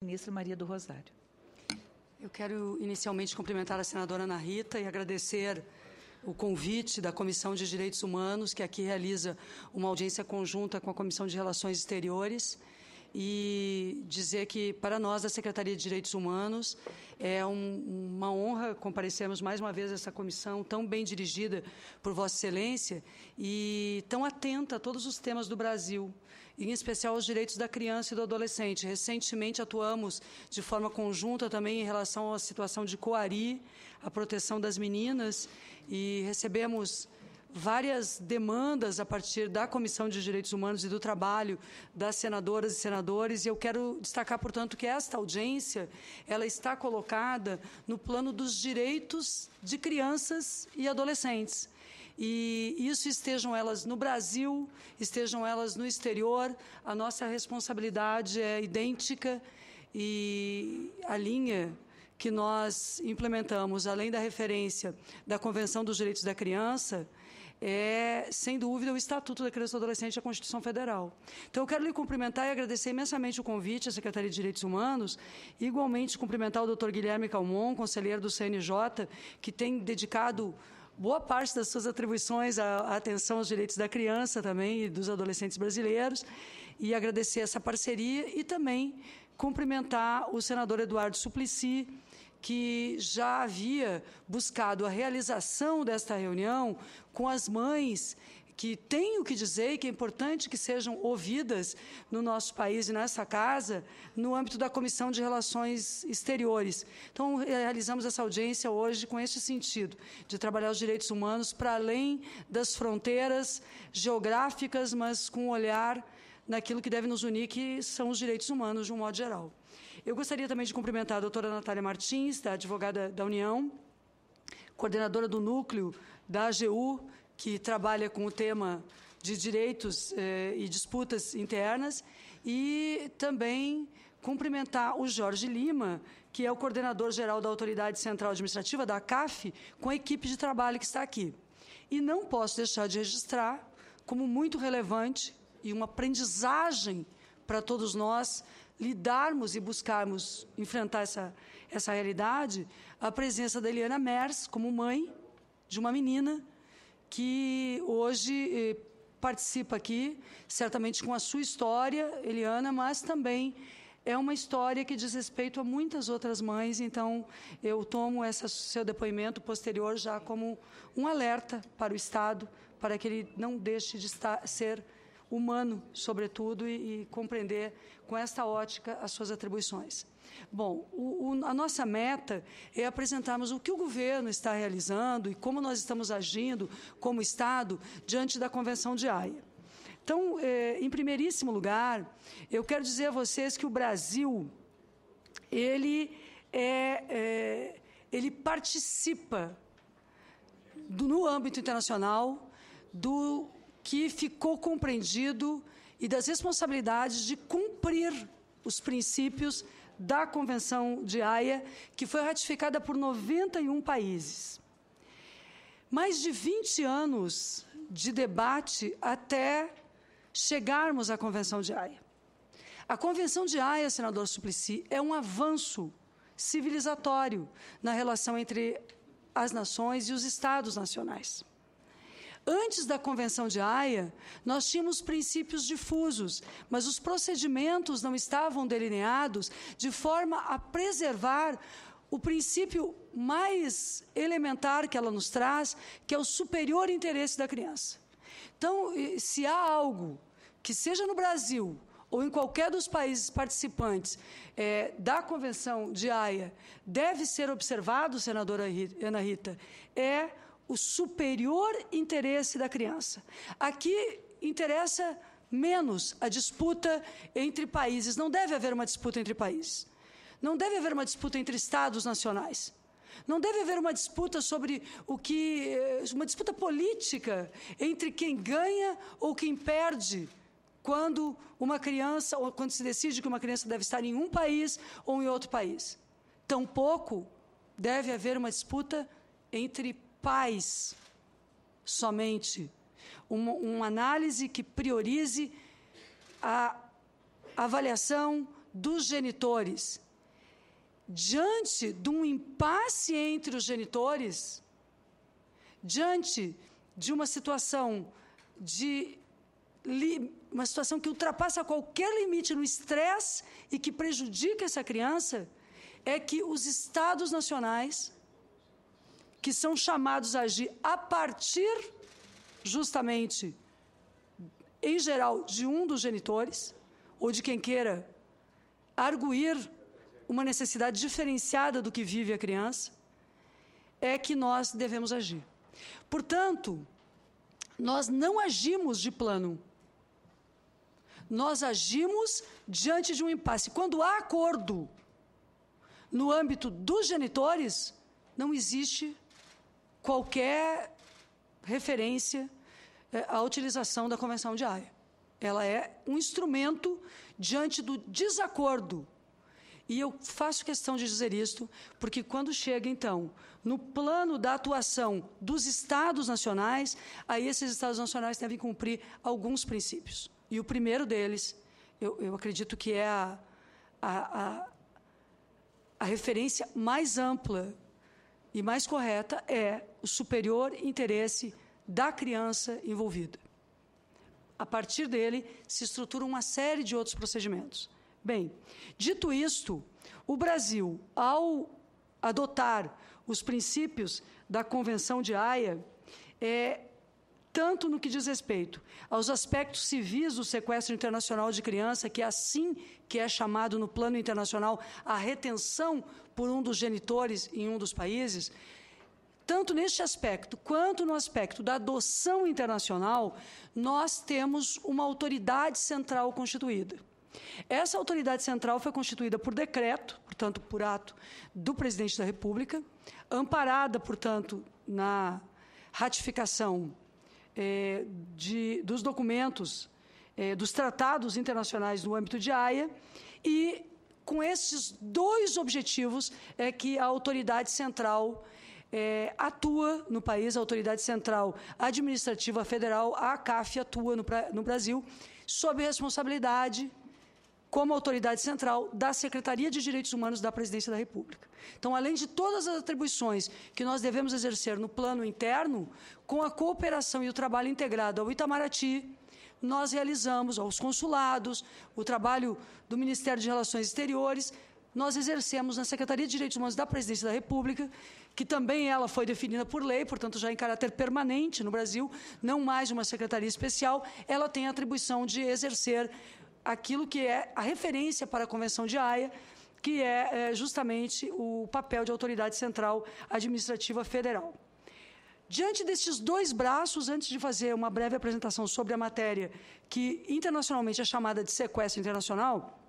Ministra Maria do Rosário. Eu quero inicialmente cumprimentar a senadora Ana Rita e agradecer o convite da Comissão de Direitos Humanos, que aqui realiza uma audiência conjunta com a Comissão de Relações Exteriores, e dizer que, para nós, da Secretaria de Direitos Humanos, é uma honra comparecermos mais uma vez a essa comissão tão bem dirigida por Vossa Excelência e tão atenta a todos os temas do Brasil, em especial aos direitos da criança e do adolescente. Recentemente atuamos de forma conjunta também em relação à situação de Coari, a proteção das meninas, e recebemos várias demandas a partir da Comissão de Direitos Humanos e do trabalho das senadoras e senadores, e eu quero destacar, portanto, que esta audiência ela está colocada no plano dos direitos de crianças e adolescentes. E isso, estejam elas no Brasil, estejam elas no exterior, a nossa responsabilidade é idêntica, e a linha que nós implementamos, além da referência da Convenção dos Direitos da Criança, é, sem dúvida, o Estatuto da Criança e do Adolescente e a Constituição Federal. Então, eu quero lhe cumprimentar e agradecer imensamente o convite à Secretaria de Direitos Humanos, e igualmente cumprimentar o Dr. Guilherme Calmon, conselheiro do CNJ, que tem dedicado boa parte das suas atribuições à atenção aos direitos da criança também e dos adolescentes brasileiros, e agradecer essa parceria e também cumprimentar o senador Eduardo Suplicy, que já havia buscado a realização desta reunião com as mães que têm o que dizer e que é importante que sejam ouvidas no nosso país e nessa casa, no âmbito da Comissão de Relações Exteriores. Então, realizamos essa audiência hoje com esse sentido, de trabalhar os direitos humanos para além das fronteiras geográficas, mas com um olhar naquilo que deve nos unir, que são os direitos humanos, de um modo geral. Eu gostaria também de cumprimentar a doutora Natália Martins, da advogada da União, coordenadora do núcleo da AGU, que trabalha com o tema de direitos e disputas internas, e também cumprimentar o Jorge Lima, que é o coordenador-geral da Autoridade Central Administrativa, da ACAF, com a equipe de trabalho que está aqui. E não posso deixar de registrar, como muito relevante e uma aprendizagem para todos nós, lidarmos e buscarmos enfrentar essa realidade, a presença da Eliana Mers, como mãe de uma menina que hoje participa aqui, certamente com a sua história, Eliana, mas também é uma história que diz respeito a muitas outras mães. Então, eu tomo esse seu depoimento posterior já como um alerta para o Estado, para que ele não deixe de ser humano, sobretudo, e compreender com esta ótica as suas atribuições. Bom, a nossa meta é apresentarmos o que o governo está realizando e como nós estamos agindo como Estado diante da Convenção de Haia. Então, em primeiríssimo lugar, eu quero dizer a vocês que o Brasil, ele participa no âmbito internacional do que ficou compreendido e das responsabilidades de cumprir os princípios da Convenção de Haia, que foi ratificada por 91 países. Mais de 20 anos de debate até chegarmos à Convenção de Haia. A Convenção de Haia, senador Suplicy, é um avanço civilizatório na relação entre as nações e os Estados nacionais. Antes da Convenção de Haia, nós tínhamos princípios difusos, mas os procedimentos não estavam delineados de forma a preservar o princípio mais elementar que ela nos traz, que é o superior interesse da criança. Então, se há algo que seja no Brasil ou em qualquer dos países participantes da Convenção de Haia, deve ser observado, senadora Ana Rita, é o superior interesse da criança. Aqui interessa menos a disputa entre países. Não deve haver uma disputa entre países. Não deve haver uma disputa entre Estados nacionais. Não deve haver uma disputa uma disputa política entre quem ganha ou quem perde quando uma criança, ou quando se decide que uma criança deve estar em um país ou em outro país. Tampouco deve haver uma disputa entre pais somente, uma análise que priorize a avaliação dos genitores, diante de um impasse entre os genitores, diante de uma situação uma situação que ultrapassa qualquer limite no estresse e que prejudica essa criança, é que os Estados nacionais, que são chamados a agir a partir, justamente, em geral, de um dos genitores, ou de quem queira arguir uma necessidade diferenciada do que vive a criança, é que nós devemos agir. Portanto, nós não agimos de plano. Nós agimos diante de um impasse. Quando há acordo no âmbito dos genitores, não existe qualquer referência à utilização da Convenção de Haia. Ela é um instrumento diante do desacordo. E eu faço questão de dizer isto, porque quando chega, então, no plano da atuação dos Estados nacionais, aí esses Estados nacionais devem cumprir alguns princípios. E o primeiro deles, eu acredito que é a referência mais ampla e mais correta, é o superior interesse da criança envolvida. A partir dele, se estrutura uma série de outros procedimentos. Bem, dito isto, o Brasil, ao adotar os princípios da Convenção de Haia, tanto no que diz respeito aos aspectos civis do sequestro internacional de criança, que é assim que é chamado no plano internacional a retenção por um dos genitores em um dos países, tanto neste aspecto quanto no aspecto da adoção internacional, nós temos uma autoridade central constituída. Essa autoridade central foi constituída por decreto, portanto, por ato do Presidente da República, amparada, portanto, na ratificação dos documentos, dos tratados internacionais no âmbito de Haia, e com esses dois objetivos é que a autoridade central atua no país, a autoridade central administrativa federal, a ACAF, atua no Brasil, sob responsabilidade, como autoridade central, da Secretaria de Direitos Humanos da Presidência da República. Então, além de todas as atribuições que nós devemos exercer no plano interno, com a cooperação e o trabalho integrado ao Itamaraty, nós realizamos aos consulados, o trabalho do Ministério de Relações Exteriores, nós exercemos na Secretaria de Direitos Humanos da Presidência da República, que também ela foi definida por lei, portanto, já em caráter permanente no Brasil, não mais uma secretaria especial, ela tem a atribuição de exercer aquilo que é a referência para a Convenção de Haia, que é justamente o papel de autoridade central administrativa federal. Diante destes dois braços, antes de fazer uma breve apresentação sobre a matéria que internacionalmente é chamada de sequestro internacional,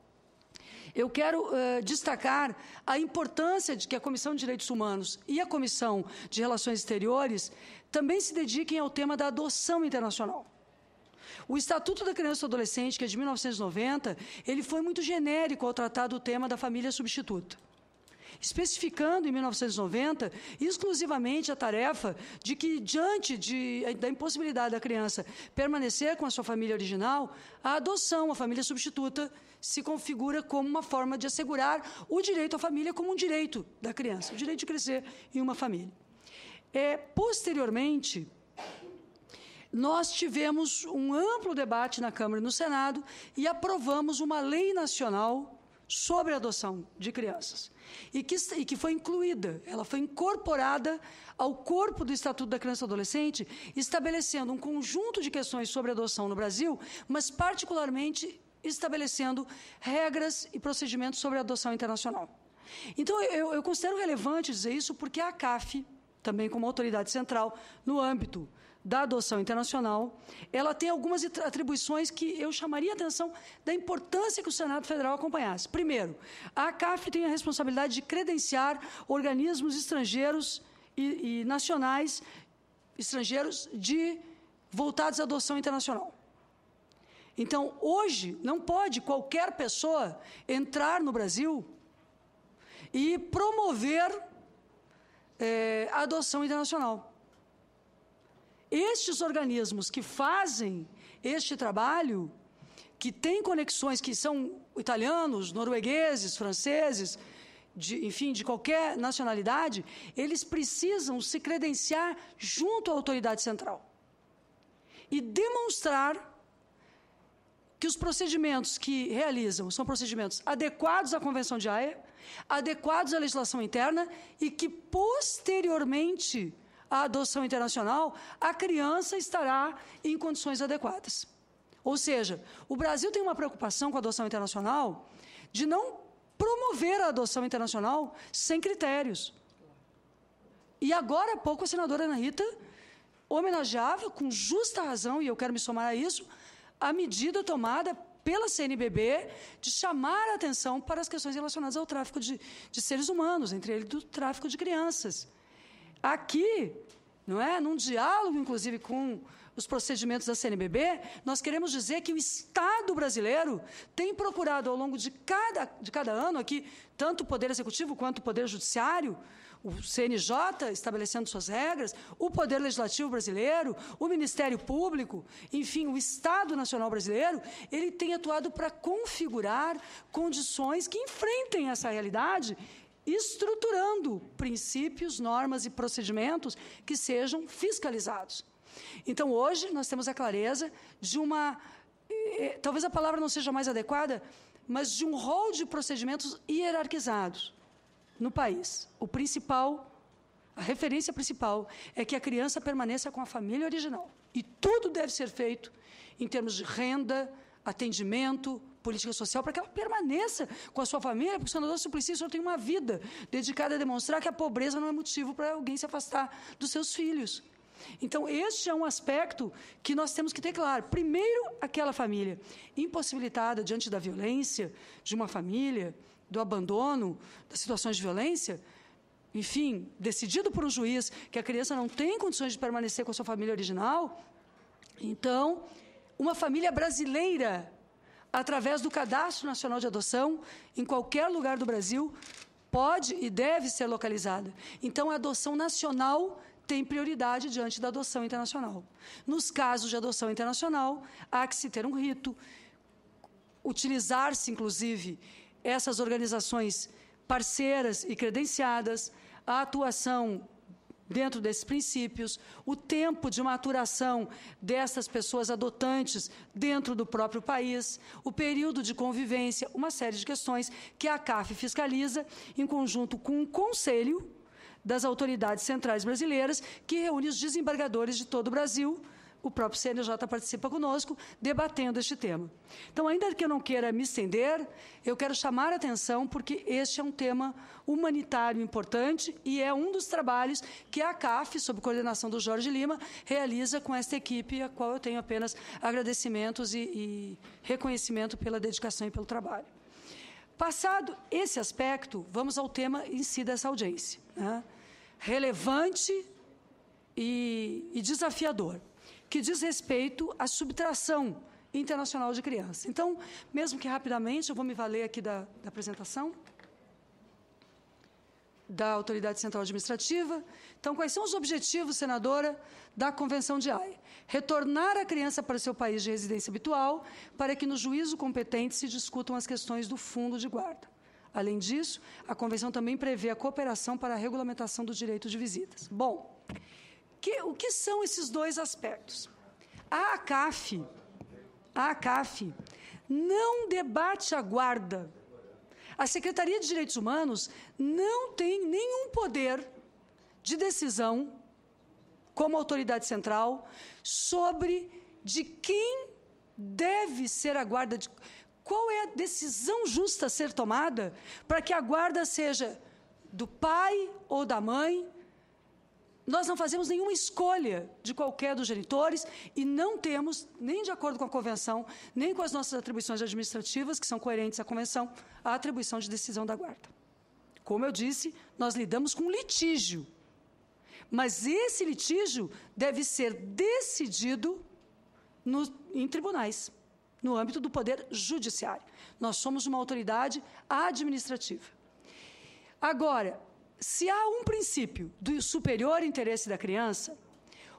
eu quero destacar a importância de que a Comissão de Direitos Humanos e a Comissão de Relações Exteriores também se dediquem ao tema da adoção internacional. O Estatuto da Criança e do Adolescente, que é de 1990, ele foi muito genérico ao tratar do tema da família substituta, especificando, em 1990, exclusivamente a tarefa de que, diante da impossibilidade da criança permanecer com a sua família original, a adoção, a família substituta, se configura como uma forma de assegurar o direito à família como um direito da criança, o direito de crescer em uma família. Posteriormente, nós tivemos um amplo debate na Câmara e no Senado e aprovamos uma lei nacional sobre a adoção de crianças. E que foi incluída, ela foi incorporada ao corpo do Estatuto da Criança e do Adolescente, estabelecendo um conjunto de questões sobre adoção no Brasil, mas particularmente estabelecendo regras e procedimentos sobre a adoção internacional. Então, eu considero relevante dizer isso porque a ACAF, também como autoridade central no âmbito da adoção internacional, ela tem algumas atribuições que eu chamaria a atenção da importância que o Senado Federal acompanhasse. Primeiro, a ACAF tem a responsabilidade de credenciar organismos estrangeiros e nacionais estrangeiros voltados à adoção internacional. Então, hoje, não pode qualquer pessoa entrar no Brasil e promover a adoção internacional. Estes organismos que fazem este trabalho que têm conexões, que são italianos, noruegueses, franceses, enfim, de qualquer nacionalidade, eles precisam se credenciar junto à autoridade central e demonstrar que os procedimentos que realizam são procedimentos adequados à Convenção de Haia, adequados à legislação interna e que, posteriormente à adoção internacional, a criança estará em condições adequadas. Ou seja, o Brasil tem uma preocupação com a adoção internacional de não promover a adoção internacional sem critérios. E agora há pouco a senadora Ana Rita homenageava, com justa razão, e eu quero me somar a isso, a medida tomada pela CNBB de chamar a atenção para as questões relacionadas ao tráfico de seres humanos, entre eles do tráfico de crianças. Aqui, não é, num diálogo, inclusive, com os procedimentos da CNBB, nós queremos dizer que o Estado brasileiro tem procurado, ao longo de cada ano, aqui, tanto o Poder Executivo quanto o Poder Judiciário, o CNJ estabelecendo suas regras, o Poder Legislativo brasileiro, o Ministério Público, enfim, o Estado Nacional brasileiro, ele tem atuado para configurar condições que enfrentem essa realidade, estruturando princípios, normas e procedimentos que sejam fiscalizados. Então, hoje, nós temos a clareza de talvez a palavra não seja mais adequada, mas de um rol de procedimentos hierarquizados no país. A referência principal é que a criança permaneça com a família original. E tudo deve ser feito em termos de renda, atendimento, política social, para que ela permaneça com a sua família, porque o senador Suplicy, o senhor tem uma vida dedicada a demonstrar que a pobreza não é motivo para alguém se afastar dos seus filhos. Então, este é um aspecto que nós temos que ter claro. Primeiro, aquela família impossibilitada diante da violência de uma família, do abandono, das situações de violência, enfim, decidido por um juiz que a criança não tem condições de permanecer com a sua família original, então, uma família brasileira, através do Cadastro Nacional de Adoção, em qualquer lugar do Brasil, pode e deve ser localizada. Então, a adoção nacional tem prioridade diante da adoção internacional. Nos casos de adoção internacional, há que se ter um rito, utilizar-se, inclusive, essas organizações parceiras e credenciadas, a atuação dentro desses princípios, o tempo de maturação dessas pessoas adotantes dentro do próprio país, o período de convivência, uma série de questões que a CAF fiscaliza em conjunto com o Conselho das Autoridades Centrais Brasileiras, que reúne os desembargadores de todo o Brasil. O próprio CNJ participa conosco, debatendo este tema. Então, ainda que eu não queira me estender, eu quero chamar a atenção, porque este é um tema humanitário importante e é um dos trabalhos que a CAF, sob coordenação do Jorge Lima, realiza com esta equipe, a qual eu tenho apenas agradecimentos e reconhecimento pela dedicação e pelo trabalho. Passado esse aspecto, vamos ao tema em si dessa audiência, né? Relevante e desafiador, que diz respeito à subtração internacional de crianças. Então, mesmo que rapidamente, eu vou me valer aqui da apresentação da Autoridade Central Administrativa. Então, quais são os objetivos, senadora, da Convenção de Haia? Retornar a criança para seu país de residência habitual, para que no juízo competente se discutam as questões do fundo de guarda. Além disso, a Convenção também prevê a cooperação para a regulamentação do direito de visitas. Bom, o que são esses dois aspectos? A ACAF não debate a guarda. A Secretaria de Direitos Humanos não tem nenhum poder de decisão, como autoridade central, sobre de quem deve ser a guarda, qual é a decisão justa a ser tomada para que a guarda seja do pai ou da mãe. Nós não fazemos nenhuma escolha de qualquer dos genitores e não temos, nem de acordo com a Convenção, nem com as nossas atribuições administrativas, que são coerentes à Convenção, a atribuição de decisão da guarda. Como eu disse, nós lidamos com litígio, mas esse litígio deve ser decidido em tribunais, no âmbito do Poder Judiciário. Nós somos uma autoridade administrativa. Agora, se há um princípio do superior interesse da criança,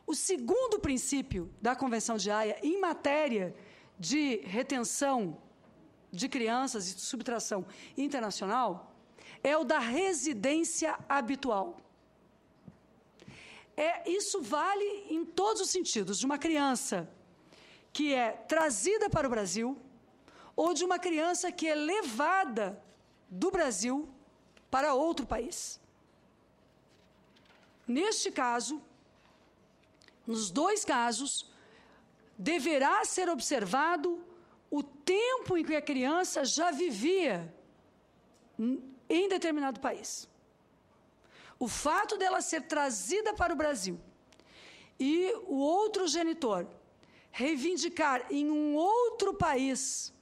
o segundo princípio da Convenção de Haia, em matéria de retenção de crianças e subtração internacional é o da residência habitual. Isso vale em todos os sentidos, de uma criança que é trazida para o Brasil ou de uma criança que é levada do Brasil para outro país. Neste caso, nos dois casos, deverá ser observado o tempo em que a criança já vivia em determinado país. O fato dela ser trazida para o Brasil e o outro genitor reivindicar em um outro país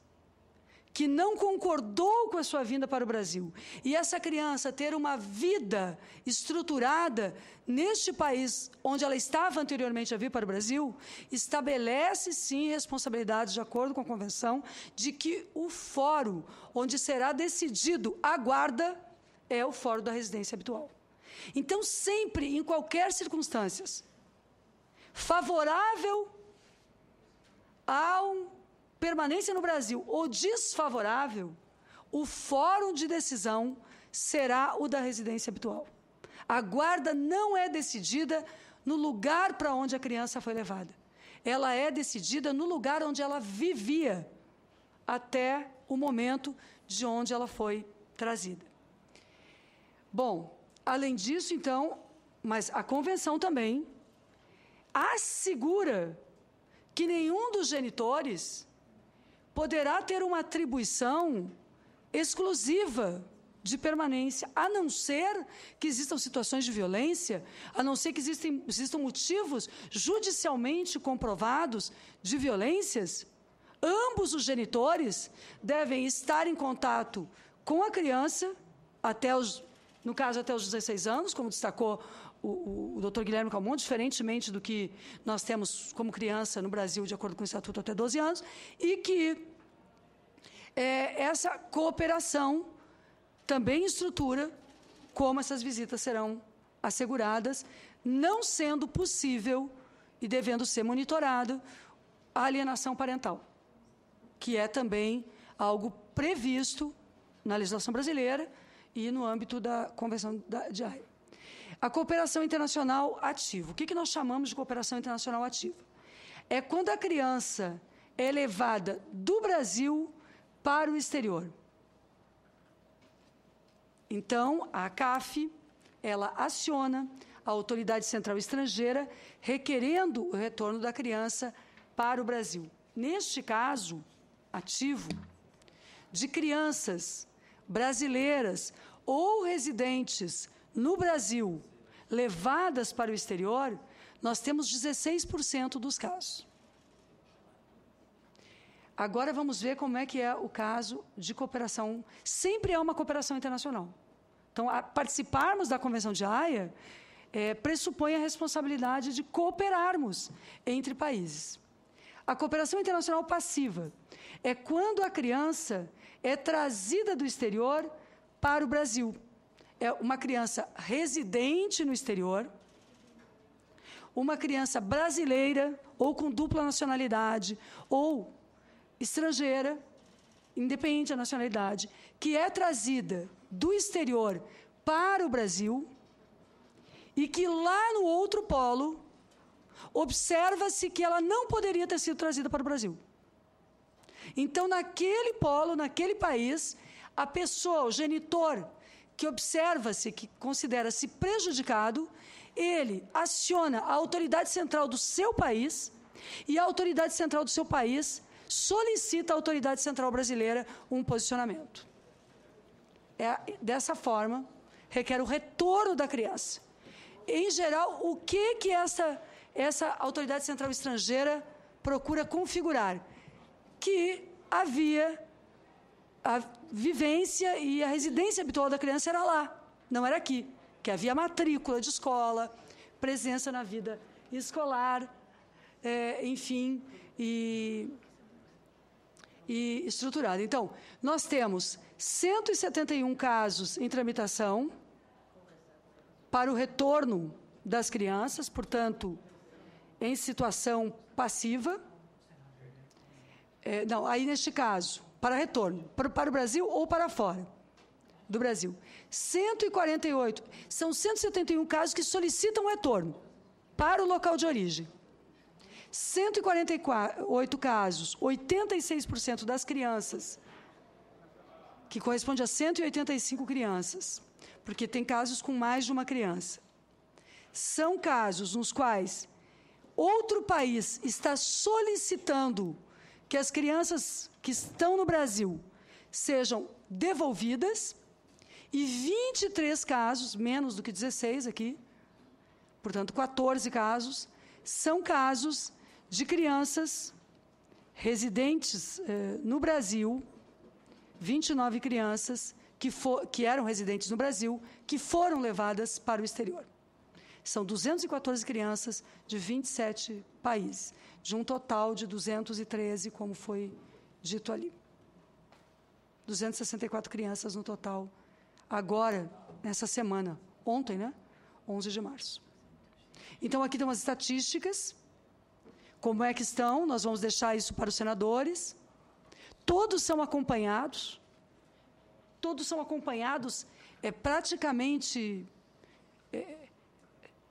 que não concordou com a sua vinda para o Brasil, e essa criança ter uma vida estruturada neste país onde ela estava anteriormente a vir para o Brasil, estabelece, sim, responsabilidades de acordo com a Convenção de que o fórum onde será decidido a guarda é o fórum da residência habitual. Então, sempre, em qualquer circunstância, favorável a permanência no Brasil ou desfavorável, o fórum de decisão será o da residência habitual. A guarda não é decidida no lugar para onde a criança foi levada. Ela é decidida no lugar onde ela vivia até o momento de onde ela foi trazida. Bom, além disso, então, mas a Convenção também assegura que nenhum dos genitores poderá ter uma atribuição exclusiva de permanência, a não ser que existam situações de violência, a não ser que existam motivos judicialmente comprovados de violências. Ambos os genitores devem estar em contato com a criança, no caso, até os 16 anos, como destacou o doutor Guilherme Calmon, diferentemente do que nós temos como criança no Brasil, de acordo com o Estatuto, até 12 anos, e que essa cooperação também estrutura como essas visitas serão asseguradas, não sendo possível e devendo ser monitorado a alienação parental, que é também algo previsto na legislação brasileira e no âmbito da Convenção de Haia. A cooperação internacional ativa. O que nós chamamos de cooperação internacional ativa? É quando a criança é levada do Brasil para o exterior. Então, a ACAF, ela aciona a Autoridade Central Estrangeira, requerendo o retorno da criança para o Brasil. Neste caso ativo, de crianças brasileiras ou residentes no Brasil levadas para o exterior, nós temos 16% dos casos. Agora vamos ver como é que é o caso de cooperação. Sempre é uma cooperação internacional. Então, participarmos da Convenção de Haia pressupõe a responsabilidade de cooperarmos entre países. A cooperação internacional passiva é quando a criança é trazida do exterior para o Brasil. É uma criança residente no exterior, uma criança brasileira ou com dupla nacionalidade ou estrangeira, independente da nacionalidade, que é trazida do exterior para o Brasil e que lá no outro polo observa-se que ela não poderia ter sido trazida para o Brasil. Então, naquele polo, naquele país, a pessoa, o genitor, que observa-se, que considera-se prejudicado, ele aciona a autoridade central do seu país e a autoridade central do seu país solicita à autoridade central brasileira um posicionamento. Dessa forma, requer o retorno da criança. Em geral, o que essa autoridade central estrangeira procura configurar? Que havia a vivência e a residência habitual da criança era lá, não era aqui. Que havia matrícula de escola, presença na vida escolar, enfim, e estruturada. Então, nós temos 171 casos em tramitação para o retorno das crianças, portanto, em situação passiva. Não, aí neste caso, para retorno, para o Brasil ou para fora do Brasil. 148, são 171 casos que solicitam retorno para o local de origem. 148 casos, 86% das crianças, que corresponde a 185 crianças, porque tem casos com mais de uma criança. São casos nos quais outro país está solicitando que as crianças que estão no Brasil sejam devolvidas, e 23 casos, menos do que 16 aqui, portanto, 14 casos, são casos de crianças residentes no Brasil, 29 crianças que eram residentes no Brasil, que foram levadas para o exterior. São 214 crianças de 27 países, de um total de 213, como foi dito ali. 264 crianças no total, agora, nessa semana, ontem, né? 11 de março. Então, aqui tem umas estatísticas, como é que estão, nós vamos deixar isso para os senadores. Todos são acompanhados praticamente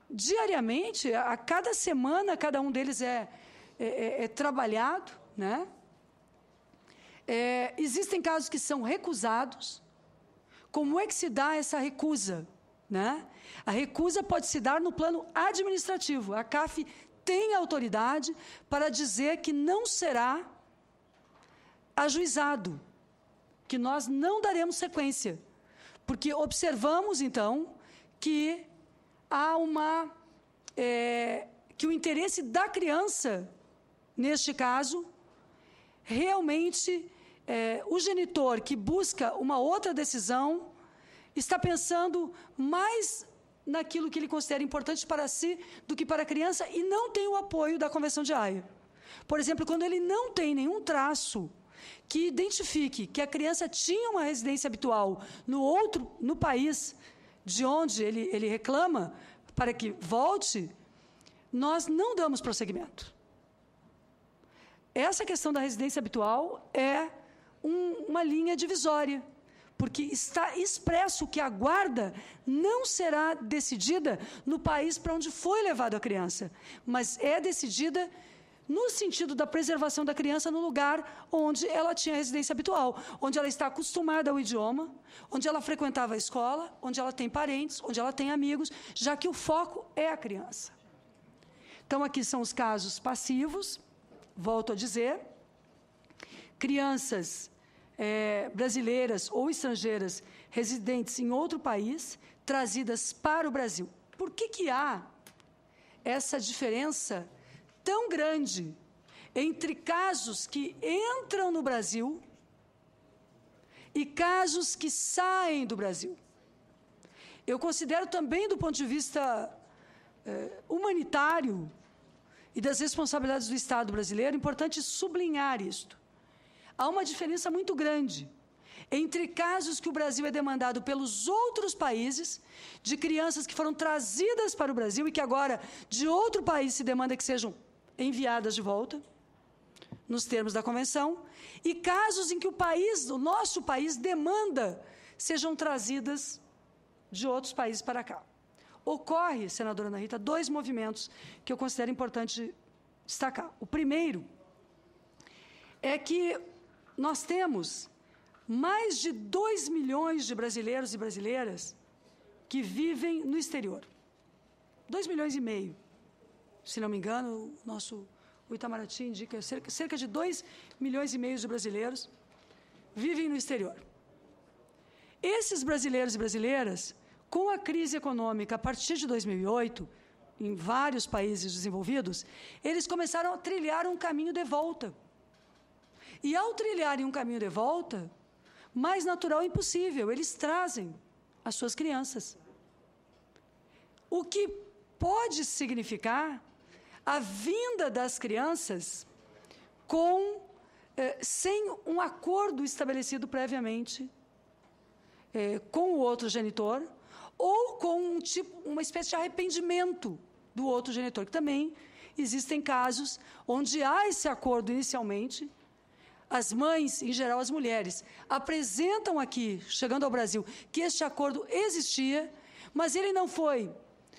diariamente, a cada semana, cada um deles é trabalhado, né? Existem casos que são recusados. Como é que se dá essa recusa, né? A recusa pode se dar no plano administrativo. A CAF tem autoridade para dizer que não será ajuizado, que nós não daremos sequência, porque observamos, então, que há que o interesse da criança, neste caso, realmente, o genitor que busca uma outra decisão está pensando mais naquilo que ele considera importante para si do que para a criança e não tem o apoio da Convenção de Haia. Por exemplo, quando ele não tem nenhum traço que identifique que a criança tinha uma residência habitual no país de onde ele reclama para que volte, nós não damos prosseguimento. Essa questão da residência habitual é uma linha divisória, porque está expresso que a guarda não será decidida no país para onde foi levado a criança, mas é decidida no sentido da preservação da criança no lugar onde ela tinha residência habitual, onde ela está acostumada ao idioma, onde ela frequentava a escola, onde ela tem parentes, onde ela tem amigos, já que o foco é a criança. Então, aqui são os casos passivos, volto a dizer, crianças brasileiras ou estrangeiras residentes em outro país, trazidas para o Brasil. Por que há essa diferença tão grande entre casos que entram no Brasil e casos que saem do Brasil? Eu considero também, do ponto de vista humanitário e das responsabilidades do Estado brasileiro, importante sublinhar isto. Há uma diferença muito grande entre casos que o Brasil é demandado pelos outros países, de crianças que foram trazidas para o Brasil e que agora, de outro país, se demanda que sejam enviadas de volta, nos termos da Convenção, e casos em que o nosso país, demanda sejam trazidas de outros países para cá. Ocorre, senadora Ana Rita, dois movimentos que eu considero importante destacar. O primeiro é que nós temos mais de 2 milhões de brasileiros e brasileiras que vivem no exterior. 2,5 milhões. Se não me engano, o Itamaraty indica cerca de 2,5 milhões de brasileiros vivem no exterior. Esses brasileiros e brasileiras, com a crise econômica a partir de 2008, em vários países desenvolvidos, eles começaram a trilhar um caminho de volta. E, ao trilharem um caminho de volta, mais natural é impossível, eles trazem as suas crianças. O que pode significar a vinda das crianças sem um acordo estabelecido previamente com o outro genitor, ou com uma espécie de arrependimento do outro genitor, que também existem casos onde há esse acordo inicialmente, as mães, em geral as mulheres, apresentam aqui, chegando ao Brasil, que este acordo existia, mas ele não foi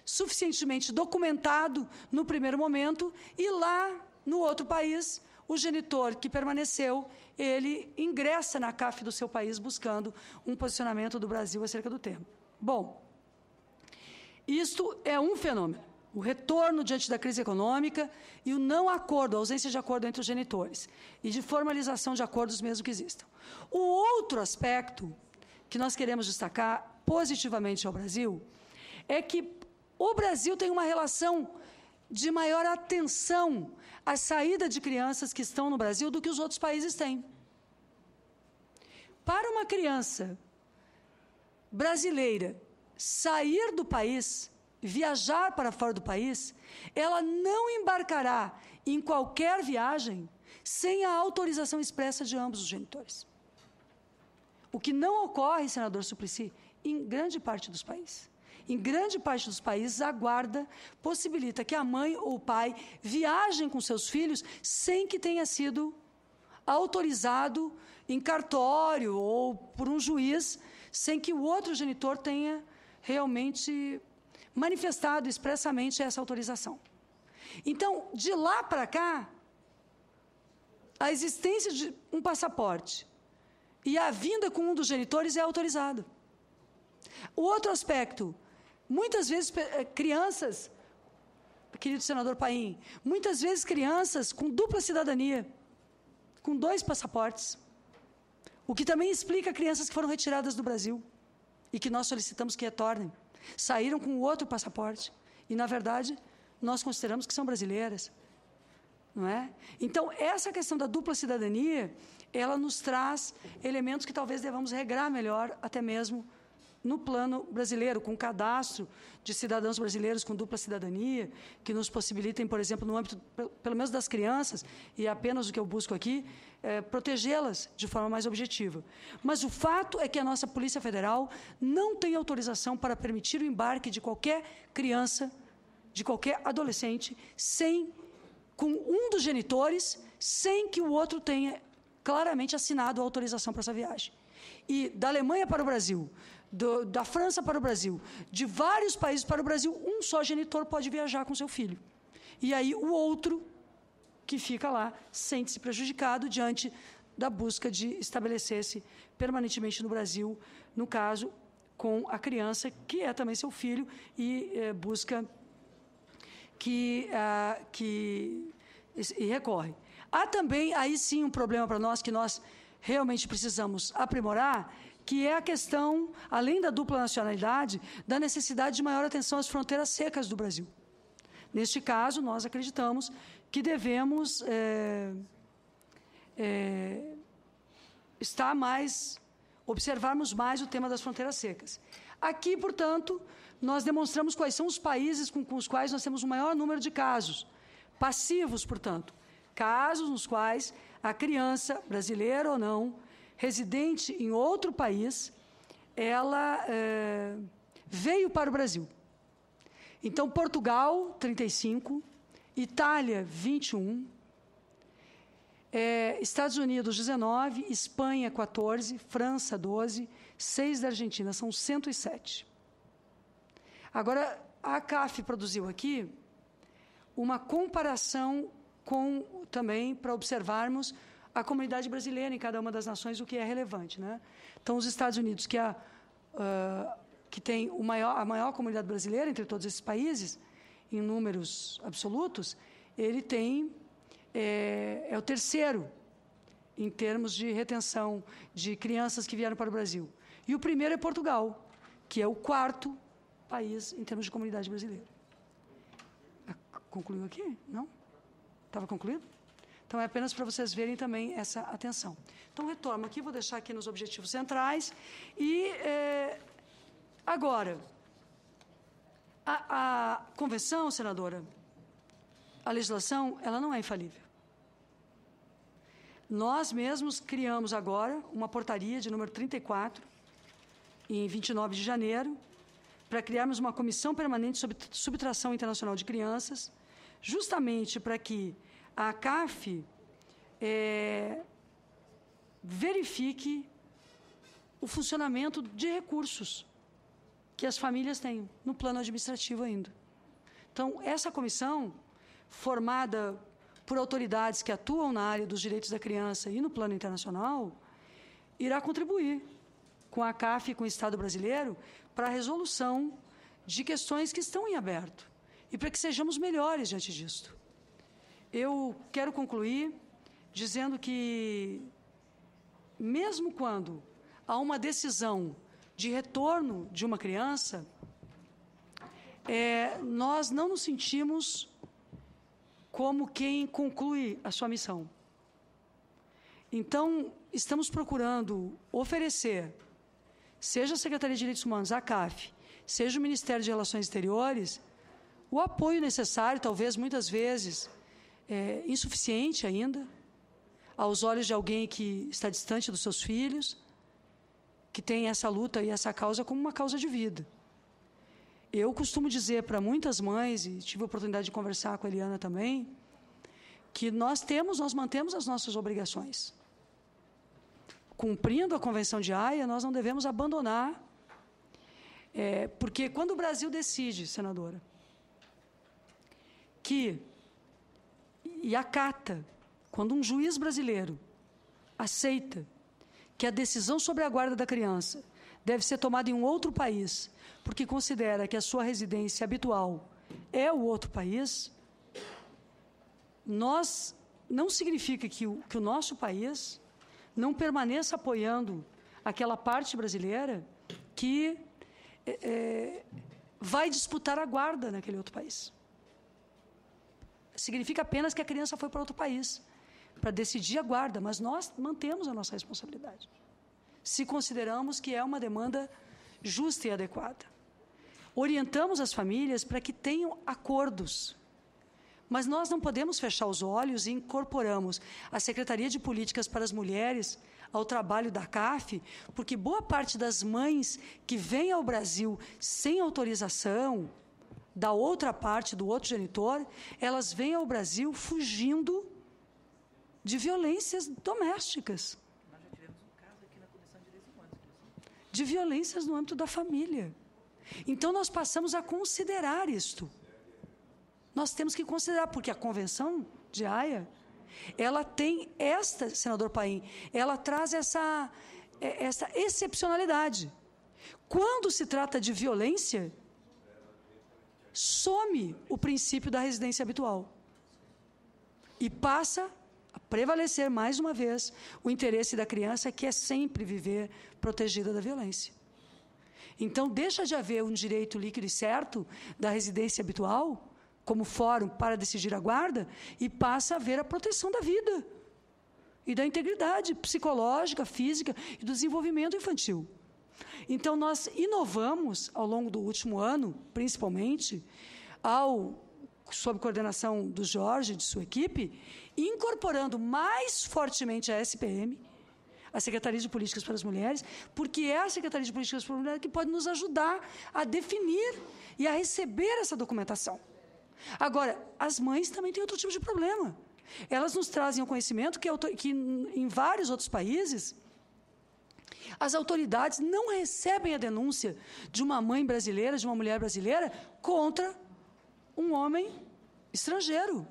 suficientemente documentado no primeiro momento, e lá, no outro país, o genitor que permaneceu, ele ingressa na CAF do seu país buscando um posicionamento do Brasil acerca do tema. Bom, isto é um fenômeno. O retorno diante da crise econômica e o não acordo, a ausência de acordo entre os genitores e de formalização de acordos mesmo que existam. O outro aspecto que nós queremos destacar positivamente ao Brasil é que o Brasil tem uma relação de maior atenção à saída de crianças que estão no Brasil do que os outros países têm. Para uma criança brasileira sair do país, viajar para fora do país, ela não embarcará em qualquer viagem sem a autorização expressa de ambos os genitores. O que não ocorre, senador Suplicy, em grande parte dos países. Em grande parte dos países, a guarda possibilita que a mãe ou o pai viajem com seus filhos sem que tenha sido autorizado em cartório ou por um juiz, sem que o outro genitor tenha realmente manifestado expressamente essa autorização. Então, de lá para cá, a existência de um passaporte e a vinda com um dos genitores é autorizada. O outro aspecto, muitas vezes crianças, querido senador Paim, muitas vezes crianças com dupla cidadania, com 2 passaportes, o que também explica crianças que foram retiradas do Brasil e que nós solicitamos que retornem. Saíram com outro passaporte e, na verdade, nós consideramos que são brasileiras, não é? Então, essa questão da dupla cidadania, ela nos traz elementos que talvez devamos regrar melhor, até mesmo no plano brasileiro, com cadastro de cidadãos brasileiros com dupla cidadania, que nos possibilitem, por exemplo, no âmbito, pelo menos das crianças, e é apenas o que eu busco aqui, protegê-las de forma mais objetiva. Mas o fato é que a nossa Polícia Federal não tem autorização para permitir o embarque de qualquer criança, de qualquer adolescente, com um dos genitores, sem que o outro tenha claramente assinado a autorização para essa viagem. E da Alemanha para o Brasil, da França para o Brasil, de vários países para o Brasil, um só genitor pode viajar com seu filho. E aí o outro, que fica lá, sente-se prejudicado diante da busca de estabelecer-se permanentemente no Brasil, no caso, com a criança, que é também seu filho, e busca e recorre. Há também, aí sim, um problema para nós, que nós realmente precisamos aprimorar, que é a questão, além da dupla nacionalidade, da necessidade de maior atenção às fronteiras secas do Brasil. Neste caso, nós acreditamos que devemos observarmos mais o tema das fronteiras secas. Aqui, portanto, nós demonstramos quais são os países com os quais nós temos o maior número de casos passivos, portanto, casos nos quais a criança, brasileira ou não, residente em outro país, ela veio para o Brasil. Então, Portugal, 35, Itália, 21, Estados Unidos, 19, Espanha, 14, França, 12, 6 da Argentina, são 107. Agora, a CAF produziu aqui uma comparação também para observarmos a comunidade brasileira em cada uma das nações, o que é relevante, né? Então, os Estados Unidos, que tem a maior comunidade brasileira entre todos esses países, em números absolutos, ele tem o terceiro em termos de retenção de crianças que vieram para o Brasil. E o primeiro é Portugal, que é o 4º país em termos de comunidade brasileira. Concluiu aqui? Não? Estava concluído? Então, é apenas para vocês verem também essa atenção. Então, retorno aqui, vou deixar aqui nos objetivos centrais. E, agora, a convenção, senadora, a legislação, ela não é infalível. Nós mesmos criamos agora uma portaria de número 34, em 29 de janeiro, para criarmos uma comissão permanente sobre subtração internacional de crianças, justamente para que a CAF verifique o funcionamento de recursos que as famílias têm no plano administrativo ainda. Então, essa comissão, formada por autoridades que atuam na área dos direitos da criança e no plano internacional, irá contribuir com a CAF e com o Estado brasileiro para a resolução de questões que estão em aberto e para que sejamos melhores diante disto. Eu quero concluir dizendo que, mesmo quando há uma decisão de retorno de uma criança, nós não nos sentimos como quem conclui a sua missão. Então, estamos procurando oferecer, seja a Secretaria de Direitos Humanos, a CAF, seja o Ministério de Relações Exteriores, o apoio necessário, talvez muitas vezes insuficiente ainda, aos olhos de alguém que está distante dos seus filhos, que tem essa luta e essa causa como uma causa de vida. Eu costumo dizer para muitas mães, e tive a oportunidade de conversar com a Eliana também, que nós mantemos as nossas obrigações. Cumprindo a Convenção de Haia, nós não devemos abandonar, porque quando o Brasil decide, senadora, e acata, quando um juiz brasileiro aceita que a decisão sobre a guarda da criança deve ser tomada em um outro país, porque considera que a sua residência habitual é o outro país, não significa que o nosso país não permaneça apoiando aquela parte brasileira que vai disputar a guarda naquele outro país. Significa apenas que a criança foi para outro país para decidir a guarda, mas nós mantemos a nossa responsabilidade, se consideramos que é uma demanda justa e adequada. Orientamos as famílias para que tenham acordos, mas nós não podemos fechar os olhos e incorporamos a Secretaria de Políticas para as Mulheres ao trabalho da CAF, porque boa parte das mães que vêm ao Brasil sem autorização da outra parte, do outro genitor, elas vêm ao Brasil fugindo de violências domésticas. Nós já tivemos um caso aqui na Comissão de Direitos Humanos. De violências no âmbito da família. Então, nós passamos a considerar isto. Nós temos que considerar, porque a Convenção de Haia, ela tem senador Paim, ela traz essa excepcionalidade. Quando se trata de violência, some o princípio da residência habitual e passa a prevalecer, mais uma vez, o interesse da criança, que é sempre viver protegida da violência. Então, deixa de haver um direito líquido e certo da residência habitual, como fórum para decidir a guarda, e passa a haver a proteção da vida e da integridade psicológica, física e do desenvolvimento infantil. Então, nós inovamos, ao longo do último ano, principalmente, sob coordenação do Jorge e de sua equipe, incorporando mais fortemente a SPM, a Secretaria de Políticas para as Mulheres, porque é a Secretaria de Políticas para as Mulheres que pode nos ajudar a definir e a receber essa documentação. Agora, as mães também têm outro tipo de problema. Elas nos trazem o conhecimento que em vários outros países, as autoridades não recebem a denúncia de uma mãe brasileira, de uma mulher brasileira, contra um homem estrangeiro,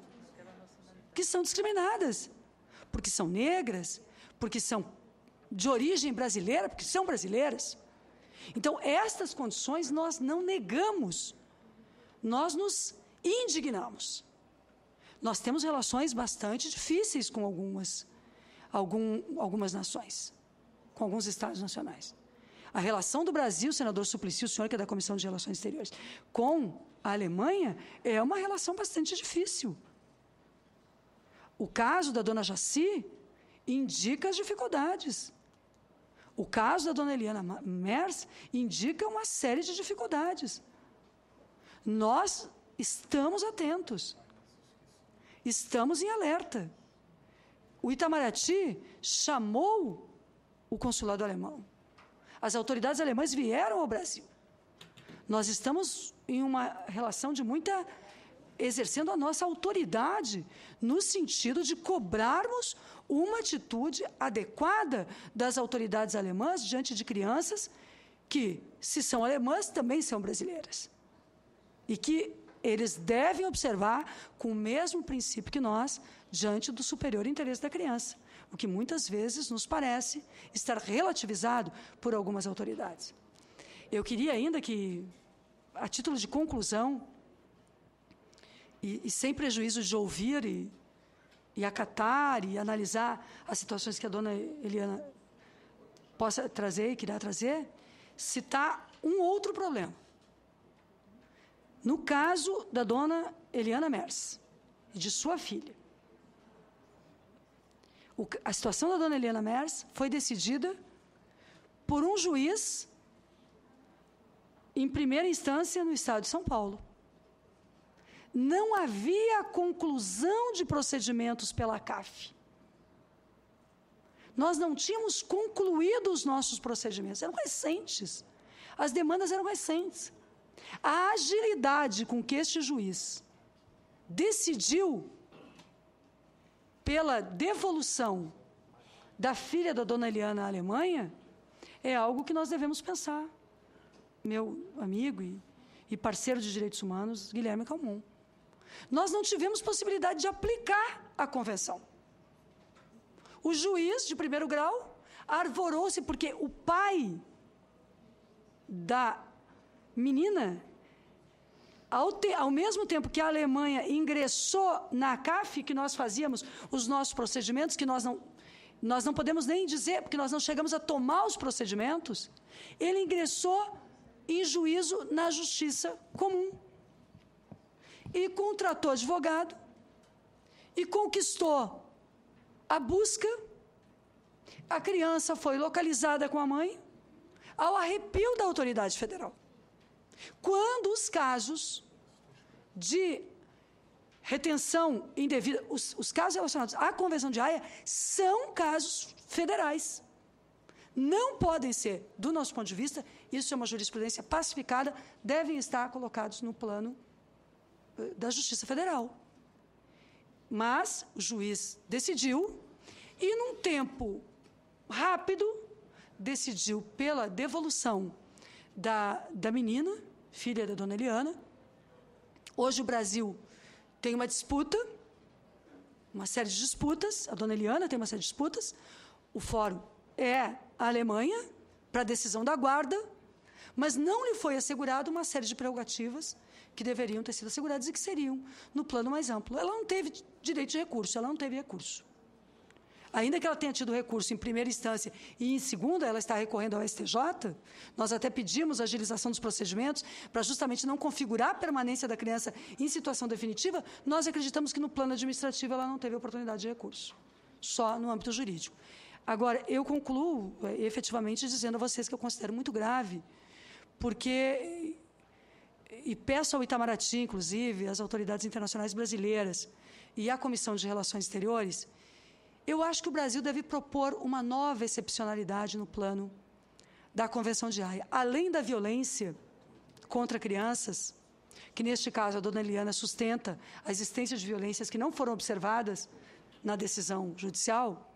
que são discriminadas, porque são negras, porque são de origem brasileira, porque são brasileiras. Então, estas condições nós não negamos, nós nos indignamos. Nós temos relações bastante difíceis com algumas nações, com alguns estados nacionais. A relação do Brasil, senador Suplicy, o senhor que é da Comissão de Relações Exteriores, com a Alemanha é uma relação bastante difícil. O caso da dona Jaci indica as dificuldades. O caso da dona Eliana Mers indica uma série de dificuldades. Nós estamos atentos. Estamos em alerta. O Itamaraty chamou o consulado alemão. As autoridades alemãs vieram ao Brasil. Nós estamos em uma relação de exercendo a nossa autoridade no sentido de cobrarmos uma atitude adequada das autoridades alemãs diante de crianças que, se são alemãs, também são brasileiras. E que eles devem observar com o mesmo princípio que nós, diante do superior interesse da criança, o que muitas vezes nos parece estar relativizado por algumas autoridades. Eu queria ainda que, a título de conclusão, e sem prejuízo de ouvir e acatar e analisar as situações que a dona Eliana possa trazer e queira trazer, citar um outro problema. No caso da dona Eliana Mers e de sua filha, a situação da dona Eliana Mers foi decidida por um juiz em primeira instância no estado de São Paulo. Não havia conclusão de procedimentos pela CAF. Nós não tínhamos concluído os nossos procedimentos, eram recentes. As demandas eram recentes. A agilidade com que este juiz decidiu pela devolução da filha da dona Eliana à Alemanha é algo que nós devemos pensar. Meu amigo e parceiro de direitos humanos, Guilherme Calmon. Nós não tivemos possibilidade de aplicar a convenção. O juiz de primeiro grau arvorou-se porque o pai da menina, ao mesmo tempo que a Alemanha ingressou na CAF, que nós fazíamos os nossos procedimentos, que nós não podemos nem dizer, porque nós não chegamos a tomar os procedimentos, ele ingressou em juízo na justiça comum. E contratou advogado, e conquistou a busca. A criança foi localizada com a mãe, ao arrepio da autoridade federal. Quando os casos de retenção indevida, os casos relacionados à Convenção de Haia são casos federais. Não podem ser, do nosso ponto de vista, isso é uma jurisprudência pacificada, devem estar colocados no plano da Justiça Federal. Mas o juiz decidiu, e num tempo rápido, decidiu pela devolução da menina, filha da dona Eliana. Hoje o Brasil tem uma disputa, uma série de disputas, a dona Eliana tem uma série de disputas, o fórum é a Alemanha, para a decisão da guarda, mas não lhe foi assegurado uma série de prerrogativas que deveriam ter sido asseguradas e que seriam no plano mais amplo. Ela não teve direito de recurso, ela não teve recurso. Ainda que ela tenha tido recurso em primeira instância e em segunda ela está recorrendo ao STJ, nós até pedimos a agilização dos procedimentos para justamente não configurar a permanência da criança em situação definitiva, nós acreditamos que no plano administrativo ela não teve oportunidade de recurso, só no âmbito jurídico. Agora, eu concluo efetivamente dizendo a vocês que eu considero muito grave, porque, e peço ao Itamaraty, inclusive, às autoridades internacionais brasileiras e à Comissão de Relações Exteriores, eu acho que o Brasil deve propor uma nova excepcionalidade no plano da Convenção de Haia. Além da violência contra crianças, que neste caso a dona Eliana sustenta a existência de violências que não foram observadas na decisão judicial,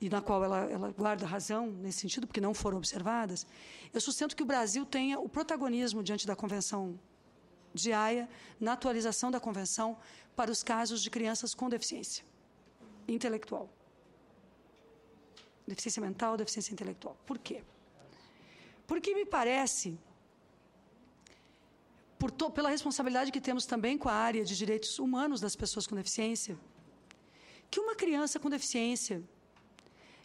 e na qual ela guarda razão nesse sentido, porque não foram observadas, eu sustento que o Brasil tenha o protagonismo diante da Convenção de Haia, na atualização da Convenção para os casos de crianças com deficiência intelectual. Deficiência mental, deficiência intelectual. Por quê? Porque me parece, pela responsabilidade que temos também com a área de direitos humanos das pessoas com deficiência, que uma criança com deficiência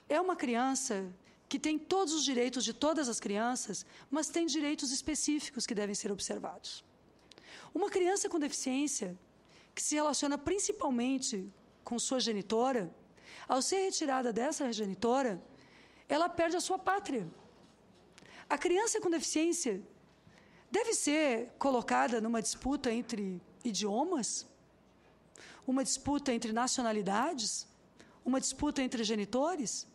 é uma criança que tem todos os direitos de todas as crianças, mas tem direitos específicos que devem ser observados. Uma criança com deficiência, que se relaciona principalmente com sua genitora, ao ser retirada dessa genitora, ela perde a sua pátria. A criança com deficiência deve ser colocada numa disputa entre idiomas, uma disputa entre nacionalidades, uma disputa entre genitores.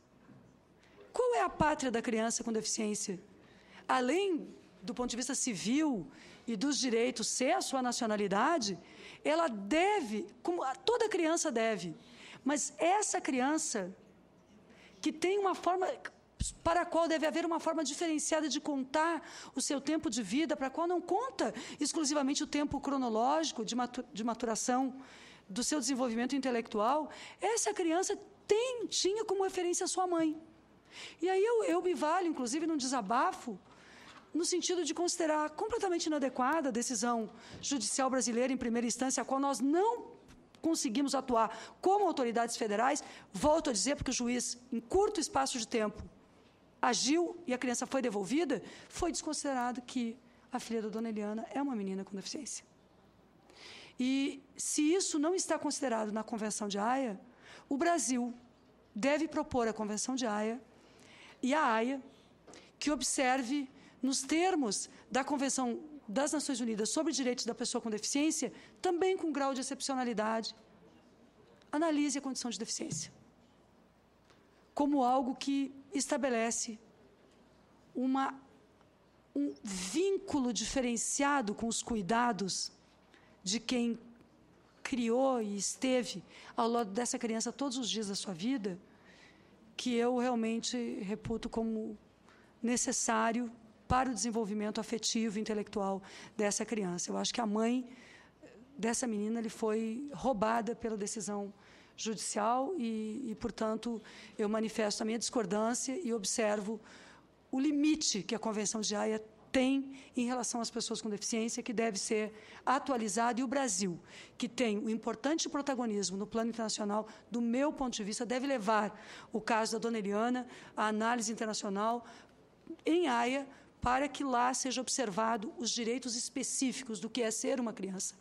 Qual é a pátria da criança com deficiência? Além do ponto de vista civil e dos direitos ser a sua nacionalidade, ela deve, como toda criança deve, Mas essa criança, que tem uma forma, para a qual deve haver uma forma diferenciada de contar o seu tempo de vida, para a qual não conta exclusivamente o tempo cronológico de maturação do seu desenvolvimento intelectual, essa criança tinha como referência a sua mãe. E aí eu me valho, inclusive, num desabafo, no sentido de considerar completamente inadequada a decisão judicial brasileira em primeira instância, a qual nós não conseguimos atuar como autoridades federais. Volto a dizer, porque o juiz, em curto espaço de tempo, agiu e a criança foi devolvida, foi desconsiderado que a filha da dona Eliana é uma menina com deficiência. E, se isso não está considerado na Convenção de Haia, o Brasil deve propor à Convenção de Haia e à Haia que observe, nos termos da Convenção das Nações Unidas sobre Direitos da Pessoa com Deficiência, também com grau de excepcionalidade, analise a condição de deficiência como algo que estabelece um vínculo diferenciado com os cuidados de quem criou e esteve ao lado dessa criança todos os dias da sua vida, que eu realmente reputo como necessário para o desenvolvimento afetivo e intelectual dessa criança. Eu acho que a mãe dessa menina foi roubada pela decisão judicial e, portanto, eu manifesto a minha discordância e observo o limite que a Convenção de Haia tem em relação às pessoas com deficiência, que deve ser atualizado, e o Brasil, que tem um importante protagonismo no plano internacional, do meu ponto de vista, deve levar o caso da dona Eliana à análise internacional em Haia, para que lá seja observado os direitos específicos do que é ser uma criança,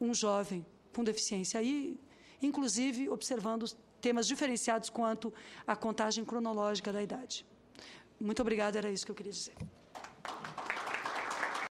um jovem com deficiência. Aí, inclusive, observando temas diferenciados quanto à contagem cronológica da idade. Muito obrigada, era isso que eu queria dizer.